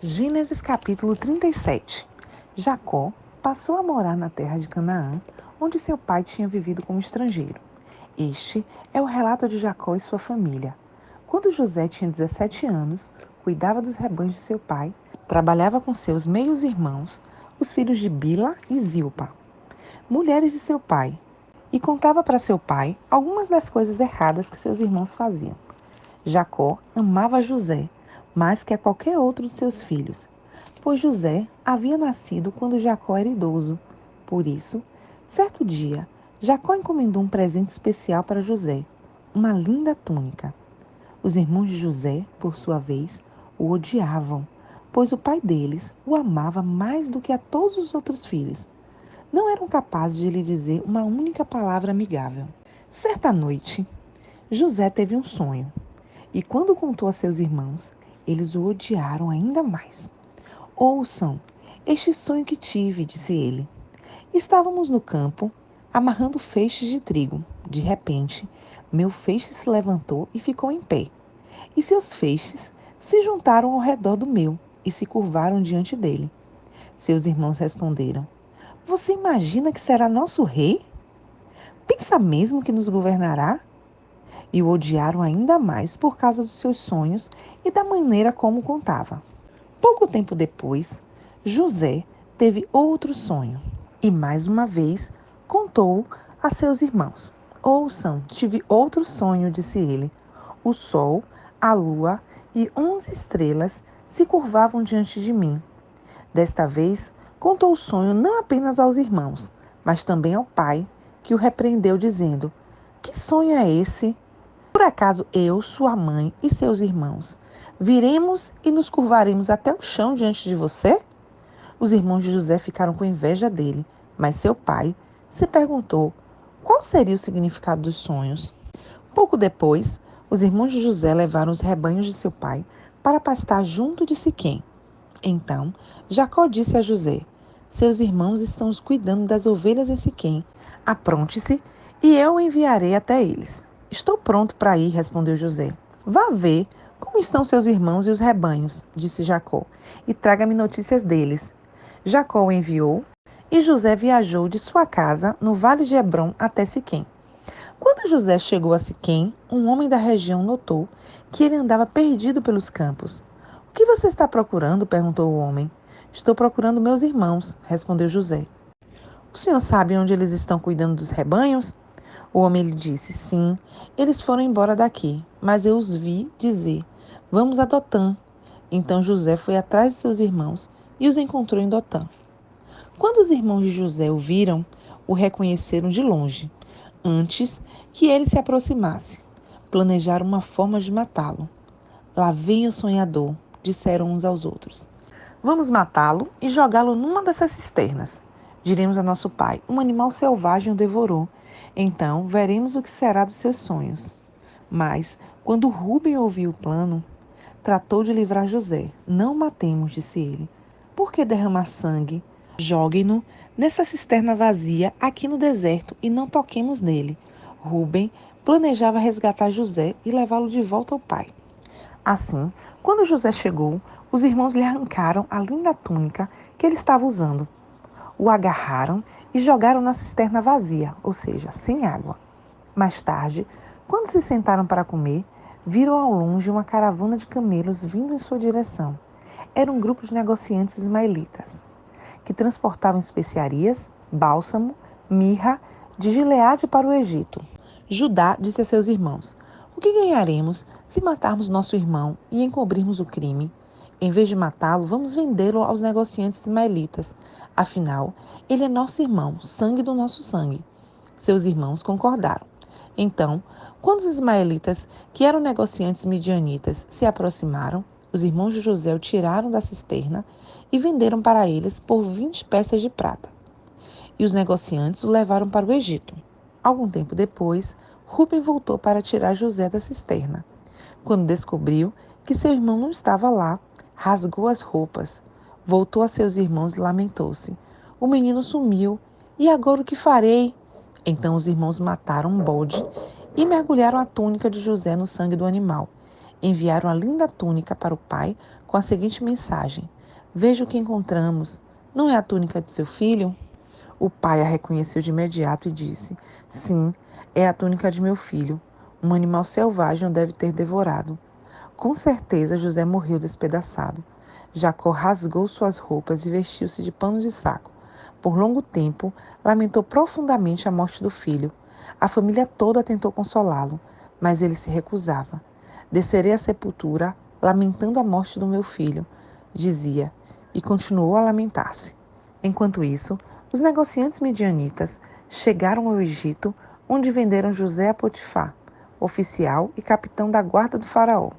Gênesis capítulo 37. Jacó passou a morar na terra de Canaã, onde seu pai tinha vivido como estrangeiro. Este é o relato de Jacó e sua família. Quando José tinha 17 anos, cuidava dos rebanhos de seu pai, trabalhava com seus meios-irmãos, os filhos de Bila e Zilpa, mulheres de seu pai, e contava para seu pai algumas das coisas erradas que seus irmãos faziam. Jacó amava José mais que a qualquer outro de seus filhos, pois José havia nascido quando Jacó era idoso. Por isso, certo dia, Jacó encomendou um presente especial para José, uma linda túnica. Os irmãos de José, por sua vez, o odiavam, pois o pai deles o amava mais do que a todos os outros filhos. Não eram capazes de lhe dizer uma única palavra amigável. Certa noite, José teve um sonho. E quando contou a seus irmãos, eles o odiaram ainda mais. Ouçam, este sonho que tive, disse ele. Estávamos no campo, amarrando feixes de trigo. De repente, meu feixe se levantou e ficou em pé. E seus feixes se juntaram ao redor do meu e se curvaram diante dele. Seus irmãos responderam: Você imagina que será nosso rei? Pensa mesmo que nos governará? E o odiaram ainda mais por causa dos seus sonhos e da maneira como contava. Pouco tempo depois, José teve outro sonho e mais uma vez contou a seus irmãos. Ouçam, tive outro sonho, disse ele. O sol, a lua e 11 estrelas se curvavam diante de mim. Desta vez, contou o sonho não apenas aos irmãos, mas também ao pai, que o repreendeu dizendo: Que sonho é esse? Por acaso eu, sua mãe e seus irmãos viremos e nos curvaremos até o chão diante de você? Os irmãos de José ficaram com inveja dele, mas seu pai se perguntou qual seria o significado dos sonhos. Pouco depois, os irmãos de José levaram os rebanhos de seu pai para pastar junto de Siquém. Então, Jacó disse a José: Seus irmãos estão cuidando das ovelhas em Siquém. Apronte-se e eu o enviarei até eles. Estou pronto para ir, respondeu José. Vá ver como estão seus irmãos e os rebanhos, disse Jacó, e traga-me notícias deles. Jacó o enviou e José viajou de sua casa no vale de Hebrom até Siquém. Quando José chegou a Siquém, um homem da região notou que ele andava perdido pelos campos. O que você está procurando? Perguntou o homem. Estou procurando meus irmãos, respondeu José. O senhor sabe onde eles estão cuidando dos rebanhos? O homem lhe disse: Sim, eles foram embora daqui, mas eu os vi dizer: Vamos a Dotã. Então José foi atrás de seus irmãos e os encontrou em Dotã. Quando os irmãos de José o viram, o reconheceram de longe, antes que ele se aproximasse. Planejaram uma forma de matá-lo. Lá vem o sonhador, disseram uns aos outros. Vamos matá-lo e jogá-lo numa dessas cisternas. Diremos a nosso pai: um animal selvagem o devorou. Então veremos o que será dos seus sonhos. Mas, quando Rúben ouviu o plano, tratou de livrar José. Não o matemos, disse ele. Por que derramar sangue? Joguem-no nessa cisterna vazia aqui no deserto e não toquemos nele. Rúben planejava resgatar José e levá-lo de volta ao pai. Assim, quando José chegou, os irmãos lhe arrancaram a linda túnica que ele estava usando. O agarraram e jogaram na cisterna vazia, ou seja, sem água. Mais tarde, quando se sentaram para comer, viram ao longe uma caravana de camelos vindo em sua direção. Era um grupo de negociantes ismaelitas, que transportavam especiarias, bálsamo, mirra, de Gileade para o Egito. Judá disse a seus irmãos: O que ganharemos se matarmos nosso irmão e encobrirmos o crime? Em vez de matá-lo, vamos vendê-lo aos negociantes ismaelitas. Afinal, ele é nosso irmão, sangue do nosso sangue. Seus irmãos concordaram. Então, quando os ismaelitas, que eram negociantes midianitas, se aproximaram, os irmãos de José o tiraram da cisterna e venderam para eles por 20 peças de prata. E os negociantes o levaram para o Egito. Algum tempo depois, Rúben voltou para tirar José da cisterna. Quando descobriu que seu irmão não estava lá, rasgou as roupas, voltou a seus irmãos e lamentou-se. O menino sumiu. E agora o que farei? Então os irmãos mataram um bode e mergulharam a túnica de José no sangue do animal. Enviaram a linda túnica para o pai com a seguinte mensagem: Veja o que encontramos. Não é a túnica de seu filho? O pai a reconheceu de imediato e disse: Sim, é a túnica de meu filho. Um animal selvagem o deve ter devorado. Com certeza José morreu despedaçado. Jacó rasgou suas roupas e vestiu-se de pano de saco. Por longo tempo, lamentou profundamente a morte do filho. A família toda tentou consolá-lo, mas ele se recusava. Descerei à sepultura, lamentando a morte do meu filho, dizia, e continuou a lamentar-se. Enquanto isso, os negociantes midianitas chegaram ao Egito, onde venderam José a Potifar, oficial e capitão da guarda do faraó.